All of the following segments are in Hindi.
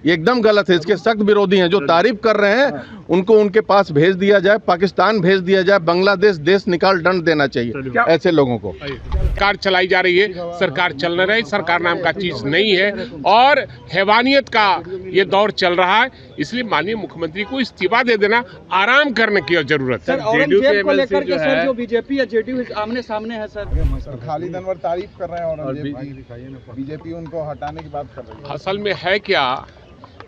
ये एकदम गलत है, इसके सख्त विरोधी हैं। जो तारीफ कर रहे हैं उनको उनके पास भेज दिया जाए, पाकिस्तान भेज दिया जाए, बांग्लादेश देश निकाल दंड देना चाहिए ऐसे लोगों को। सरकार चलाई जा रही है, सरकार चल नहीं रही, सरकार नाम का चीज नहीं है और हैवानियत का ये दौर चल रहा है। इसलिए माननीय मुख्यमंत्री को इस्तीफा दे देना, आराम करने की जरूरत है। औरंगजेब को लेकर के सर जो बीजेपी या जेडीयू आमने सामने है सर खालिद अनवर तारीफ कर रहे हैं औरंगजेब की, बीजेपी उनको हटाने की बात कर रही है। असल में है क्या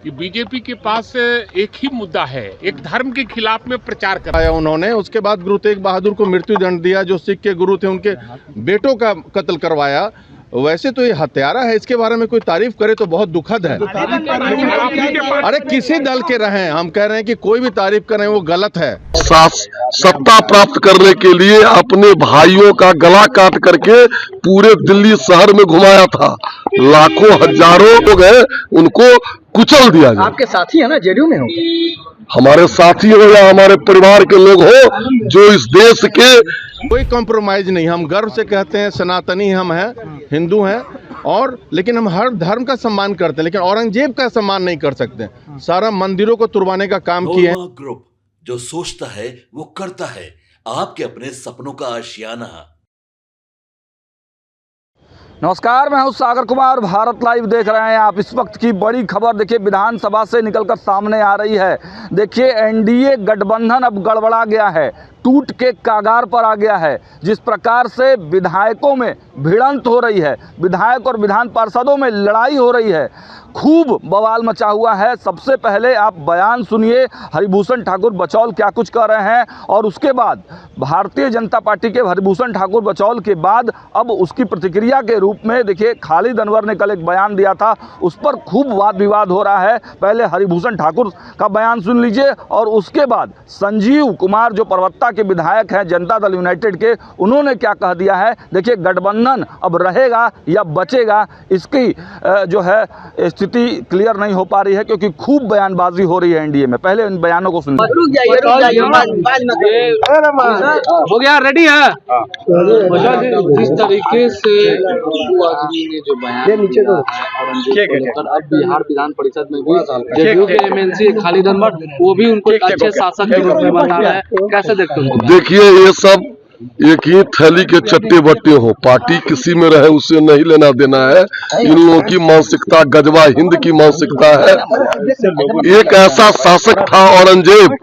कि बीजेपी के पास एक ही मुद्दा है, एक धर्म के खिलाफ में प्रचार कराया उन्होंने। उसके बाद गुरु तेग बहादुर को मृत्यु दंड दिया, जो सिख के गुरु थे उनके बेटों का कत्ल करवाया। वैसे तो ये हत्यारा है, इसके बारे में कोई तारीफ करे तो बहुत दुखद है। अरे किसी दल के रहें, हम कह रहे हैं कि कोई भी तारीफ करें वो गलत है। सत्ता प्राप्त करने के लिए अपने भाइयों का गला काट करके पूरे दिल्ली शहर में घुमाया था। लाखों हजारों लोग हैं, उनको कुचल दिया जाए। आपके साथी है ना, जेडीयू में हो? हमारे साथी हो या हमारे परिवार के लोग हो, जो इस देश के कोई कॉम्प्रोमाइज नहीं। हम गर्व से कहते हैं सनातनी हम हैं, हिंदू हैं, और लेकिन हम हर धर्म का सम्मान करते हैं, लेकिन औरंगजेब का सम्मान नहीं कर सकते। सारा मंदिरों को तुड़वाने का काम किया है। ग्रुप, जो सोचता है वो करता है, आपके अपने सपनों का आशियाना। नमस्कार, मैं हूं सागर कुमार, भारत लाइव देख रहे हैं आप। इस वक्त की बड़ी खबर देखिए, विधानसभा से निकलकर सामने आ रही है। देखिए, एनडीए गठबंधन अब गड़बड़ा गया है, टूट के कागार पर आ गया है। जिस प्रकार से विधायकों में भिड़ंत हो रही है, विधायक और विधान पार्षदों में लड़ाई हो रही है, खूब बवाल मचा हुआ है। सबसे पहले आप बयान सुनिए, हरिभूषण ठाकुर बचौल क्या कुछ कर रहे हैं, और उसके बाद भारतीय जनता पार्टी के हरिभूषण ठाकुर बचौल के बाद अब उसकी प्रतिक्रिया के रूप में देखिए खालिद अनवर ने कल एक बयान दिया था, उस पर खूब वाद विवाद हो रहा है। पहले हरिभूषण ठाकुर का बयान सुन लीजिए और उसके बाद संजीव कुमार जो परवत्ता के विधायक हैं जनता दल यूनाइटेड के, उन्होंने क्या कह दिया है। देखिए, गठबंधन अब रहेगा या बचेगा, इसकी जो है स्थिति क्लियर नहीं हो पा रही है, क्योंकि खूब बयानबाजी हो रही है एनडीए में। पहले इन बयानों को सुन हो गया, रेडी है। जिस तरीके से आदमी ने जो बयान दिया है अब बिहार विधान परिषद में भी जेडीयू के एमएनसी खालिद अनवर वो भी उनको अच्छे शासक के रूप में बता रहे हैं, कैसे देखते हैं? देखिए, ये सब एक ही थैली के चट्टे बट्टे हो, पार्टी किसी में रहे उससे नहीं लेना देना है। इन लोगों की मानसिकता गजवा हिंद की मानसिकता है। एक ऐसा शासक था औरंगजेब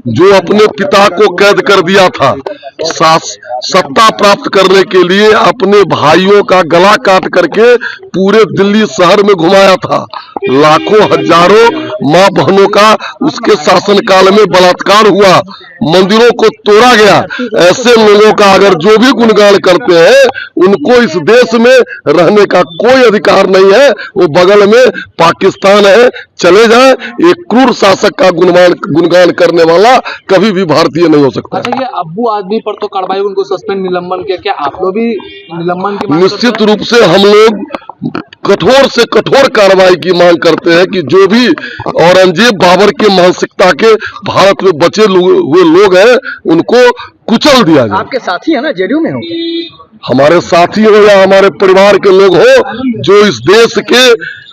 जो अपने पिता को कैद कर दिया था, सत्ता प्राप्त करने के लिए अपने भाइयों का गला काट करके पूरे दिल्ली शहर में घुमाया था। लाखों हजारों माँ बहनों का उसके शासनकाल में बलात्कार हुआ, मंदिरों को तोड़ा गया। ऐसे लोगों का अगर जो भी गुणगान करते हैं, उनको इस देश में रहने का कोई अधिकार नहीं है। वो बगल में पाकिस्तान है, चले जाए। एक क्रूर शासक का गुणगान करने वाला कभी भी भारतीय नहीं हो सकता। अच्छा, ये अब्बू आदमी पर तो कार्रवाई, उनको सस्पेंड निलंबन किया, क्या आप लोग भी निलंबन की मांग? निश्चित रूप से हम लोग कठोर से कठोर कार्रवाई की मांग करते हैं कि जो भी औरंगजेब बाबर के मानसिकता के भारत में बचे हुए लोग हैं, उनको कुचल दिया जाए। आपके साथी है ना, जेडीयू में हो? हमारे साथी हो या हमारे परिवार के लोग हो, जो इस देश के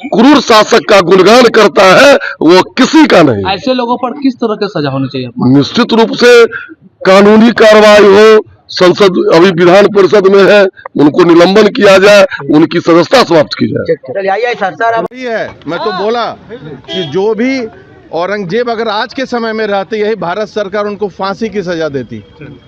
क्रूर शासक का गुणगान करता है, वो किसी का नहीं। ऐसे लोगों पर किस तरह की सजा होनी चाहिए? निश्चित रूप से कानूनी कार्रवाई हो। संसद अभी विधान परिषद में है, उनको निलंबन किया जाए, उनकी सदस्यता समाप्त की जाए। है, मैं तो बोला कि जो भी औरंगजेब अगर आज के समय में रहते, यही भारत सरकार उनको फांसी की सजा देती,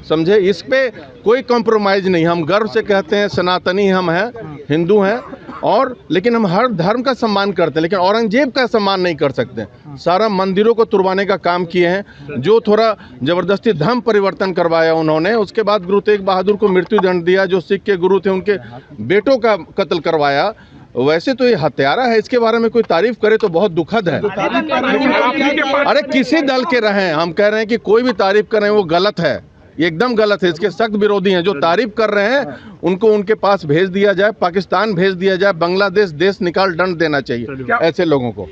समझे। इस पे कोई कॉम्प्रोमाइज नहीं। हम गर्व से कहते हैं सनातनी हम हैं, हिंदू हैं, और लेकिन हम हर धर्म का सम्मान करते हैं, लेकिन औरंगजेब का सम्मान नहीं कर सकते। सारा मंदिरों को तुड़वाने का काम किए हैं, जो थोड़ा जबरदस्ती धर्म परिवर्तन करवाया उन्होंने। उसके बाद गुरु तेग बहादुर को मृत्यु दंड दिया, जो सिख के गुरु थे उनके बेटों का कत्ल करवाया। वैसे तो ये हत्यारा है, इसके बारे में कोई तारीफ करे तो बहुत दुखद है। अरे किसी दल के रहें, हम कह रहे हैं कि कोई भी तारीफ करें वो गलत है, ये एकदम गलत है। इसके सख्त विरोधी हैं। जो तारीफ कर रहे हैं उनको उनके पास भेज दिया जाए, पाकिस्तान भेज दिया जाए, बांग्लादेश देश निकाल दंड देना चाहिए ऐसे लोगों को।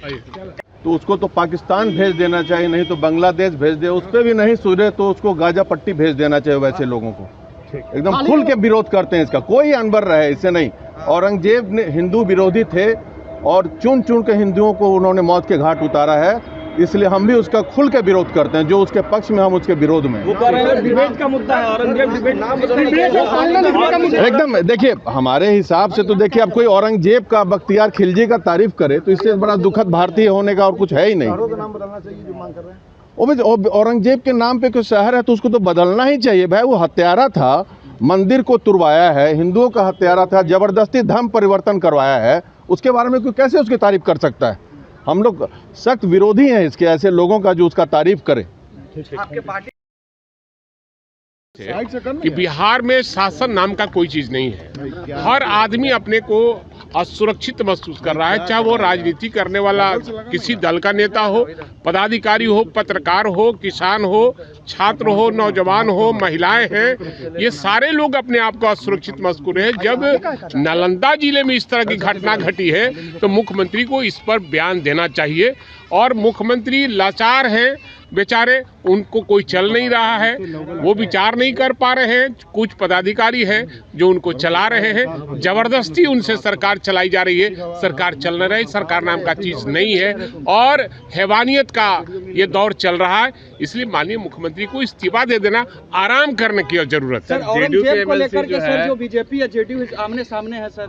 तो उसको तो पाकिस्तान भेज देना चाहिए, नहीं तो बांग्लादेश भेज दे। उस पर भी नहीं सुधरे तो उसको गाजा पट्टी भेज देना चाहिए वैसे लोगों को। एकदम खुल के विरोध करते हैं इसका, कोई अनबर रहे इससे नहीं। औरंगजेब ने हिंदू विरोधी थे और चुन चुन के हिंदुओं को उन्होंने मौत के घाट उतारा है। इसलिए हम भी उसका खुल के विरोध करते हैं, जो उसके पक्ष में हम उसके विरोध में। वो कह रहे हैं डिबेट का मुद्दा है, औरंगजेब डिबेट एकदम देखिए, हमारे हिसाब से तो देखिए, अब कोई औरंगजेब का, बख्तियार खिलजी का तारीफ करे तो इससे बड़ा दुखद भारतीय होने का और कुछ है ही नहीं। नाम बदलना चाहिए जो मांग कर रहे हैं। औरंगजेब के नाम पे कोई शहर है तो उसको तो बदलना ही चाहिए भाई। वो हत्यारा था, मंदिर को तुड़वाया है, हिंदुओं का हत्यारा था, जबरदस्ती धर्म परिवर्तन करवाया है। उसके बारे में कोई कैसे उसकी तारीफ कर सकता है? हम लोग सख्त विरोधी हैं इसके, ऐसे लोगों का जो उसका तारीफ करे। आपके पार्टी कि बिहार में शासन नाम का कोई चीज नहीं है। हर आदमी अपने को असुरक्षित महसूस कर रहा है, चाहे वो राजनीति करने वाला किसी दल का नेता हो, पदाधिकारी हो, पत्रकार हो, किसान हो, छात्र हो, नौजवान हो, महिलाएं हैं, ये सारे लोग अपने आप को असुरक्षित महसूस कर रहे हैं। जब नालंदा जिले में इस तरह की घटना घटी है तो मुख्यमंत्री को इस पर बयान देना चाहिए। और मुख्यमंत्री लाचार हैं बेचारे, उनको कोई चल नहीं रहा है, वो विचार नहीं कर पा रहे हैं। कुछ पदाधिकारी हैं जो उनको चला रहे हैं, जबरदस्ती उनसे सरकार चलाई जा रही है। सरकार चल नहीं रही, सरकार नाम का चीज नहीं है और हैवानियत का ये दौर चल रहा है। इसलिए माननीय मुख्यमंत्री को इस्तीफा दे देना, आराम करने की जरूरत है। औरंगजेब को लेकर के सर जो बीजेपी या जेडीयू आमने सामने है सर,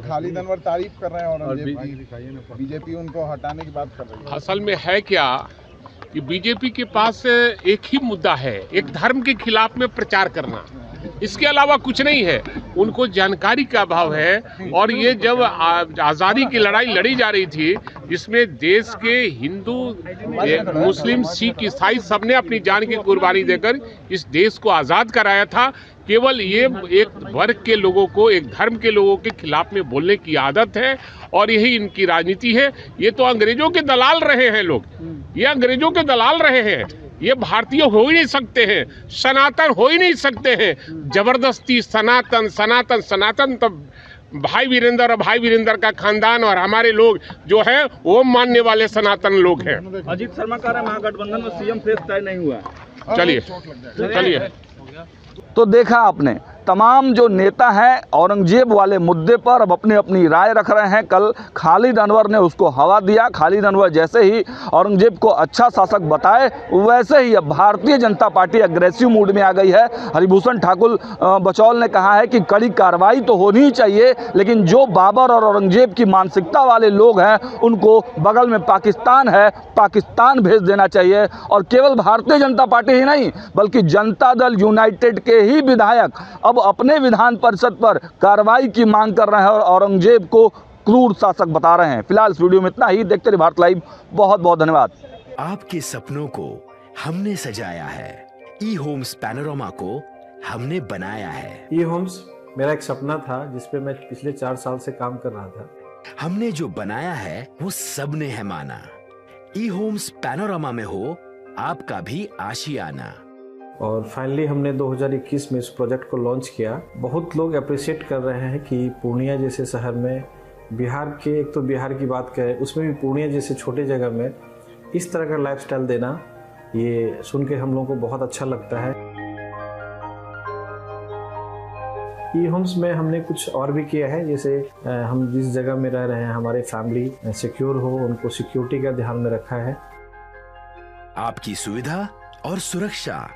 खालिद अनवर तारीफ कर रहे हैं औरंगजेब की, बीजेपी उनको हटाने की बात कर रही है। असल में है क्या कि बीजेपी के पास एक ही मुद्दा है, एक धर्म के खिलाफ में प्रचार करना, इसके अलावा कुछ नहीं है। उनको जानकारी का अभाव है। और ये जब आज़ादी की लड़ाई लड़ी जा रही थी, जिसमें देश के हिंदू, मुस्लिम, सिख, ईसाई सबने अपनी जान की कुर्बानी देकर इस देश को आज़ाद कराया था, केवल ये एक वर्ग के लोगों को, एक धर्म के लोगों के खिलाफ में बोलने की आदत है और यही इनकी राजनीति है। ये तो अंग्रेजों के दलाल रहे हैं लोग, ये अंग्रेजों के दलाल रहे हैं। ये भारतीय हो ही नहीं सकते हैं, सनातन हो ही नहीं सकते हैं। जबरदस्ती सनातन सनातन सनातन, तब भाई वीरेंद्र और भाई वीरेंद्र का खानदान और हमारे लोग जो है वो मानने वाले सनातन लोग हैं। अजीत शर्मा कह रहे हैं महागठबंधन में सीएम फेस तय नहीं हुआ। चलिए तो देखा आपने, तमाम जो नेता हैं औरंगजेब वाले मुद्दे पर अब अपनी अपनी राय रख रहे हैं। कल खालिद अनवर ने उसको हवा दिया। खालिद अनवर जैसे ही औरंगजेब को अच्छा शासक बताए, वैसे ही अब Bharatiya Janata party aggressive mood में आ गई है। हरिभूषण ठाकुर बचौल ने कहा है कि कड़ी कार्रवाई तो होनी ही चाहिए, लेकिन जो बाबर और औरंगजेब की मानसिकता वाले लोग हैं उनको बगल में पाकिस्तान है, पाकिस्तान भेज देना चाहिए। और केवल भारतीय जनता पार्टी ही नहीं, बल्कि जनता दल यूनाइटेड के ही विधायक अब अपने विधान परिषद पर कार्रवाई की मांग कर रहे हैं और औरंगजेब को क्रूर शासक बता रहे हैं। फिलहाल इस वीडियो में इतना ही। देखते रहिए भारत लाइव। बहुत बहुत धन्यवाद। आपके सपनों को हमने सजाया है, ई होम्स पैनोरामा को हमने बनाया है। ई होम्स मेरा एक सपना था जिसपे मैं पिछले 4 साल से काम कर रहा था। हमने जो बनाया है वो सबने है माना। ई होम्स पैनोरामा में हो आपका भी आशियाना। और फाइनली हमने 2021 में इस प्रोजेक्ट को लॉन्च किया। बहुत लोग अप्रिशिएट कर रहे हैं कि पूर्णिया जैसे शहर में, बिहार के, एक तो बिहार की बात करें उसमें भी पूर्णिया जैसे छोटे जगह में इस तरह का लाइफस्टाइल देना, ये सुन के हम लोगों को बहुत अच्छा लगता है। ई होम्स में हमने कुछ और भी किया है, जैसे हम जिस जगह में रह रहे हैं हमारे फैमिली सिक्योर हो, उनको सिक्योरिटी का ध्यान में रखा है। आपकी सुविधा और सुरक्षा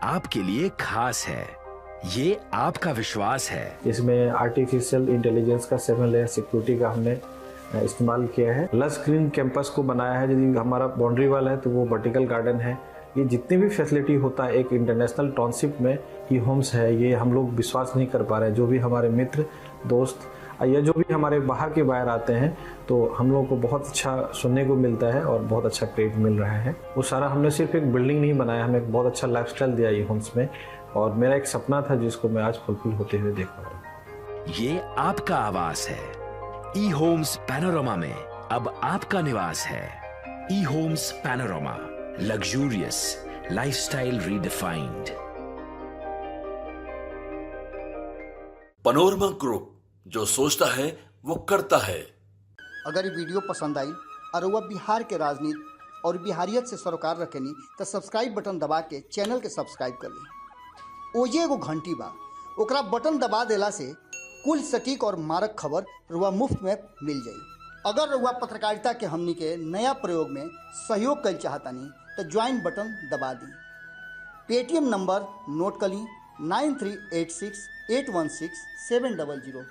आपके लिए खास है, ये आपका विश्वास है। इसमें आर्टिफिशियल इंटेलिजेंस का 7 लेयर सिक्योरिटी का हमने इस्तेमाल किया है। लस ग्रीन कैंपस को बनाया है। यदि हमारा बाउंड्री वाल है तो वो वर्टिकल गार्डन है। ये जितनी भी फैसिलिटी होता है एक इंटरनेशनल टाउनशिप में ई होम्स है, ये हम लोग विश्वास नहीं कर पा रहे हैं। जो भी हमारे मित्र, दोस्त या जो भी हमारे बाहर के बाहर आते हैं तो हम लोगों को बहुत अच्छा सुनने को मिलता है और बहुत अच्छा क्रेडिट मिल रहा है। वो सारा हमने सिर्फ एक बिल्डिंग नहीं बनाया, हमें एक बहुत अच्छा लाइफस्टाइल दिया ई होम्स में। और मेरा एक सपना था जिसको मैं आज फुलफिल होते हुए देख पा रहा हूँ। ये आपका आवास है। ई होम्स पैनोरामा में अब आपका निवास है। E Homes Panorama, luxurious lifestyle redefined. Panorama group, जो सोचता है वो करता है। अगर ये वीडियो पसंद आई और वह बिहार के राजनीति और बिहारियत से सरोकार रखेनी तो सब्सक्राइब बटन दबा के चैनल के सब्सक्राइब कर ली। ओजे एगो घंटी बा, ओकरा बटन दबा देला से कुल सटीक और मारक खबर रुआ मुफ्त में मिल जाई। अगर रउआ पत्रकारिता के हमनी के नया प्रयोग में सहयोग कर चाहतानी तो ज्वाइन बटन दबा दी। पेटीएम नंबर नोट कर ली 9386816700।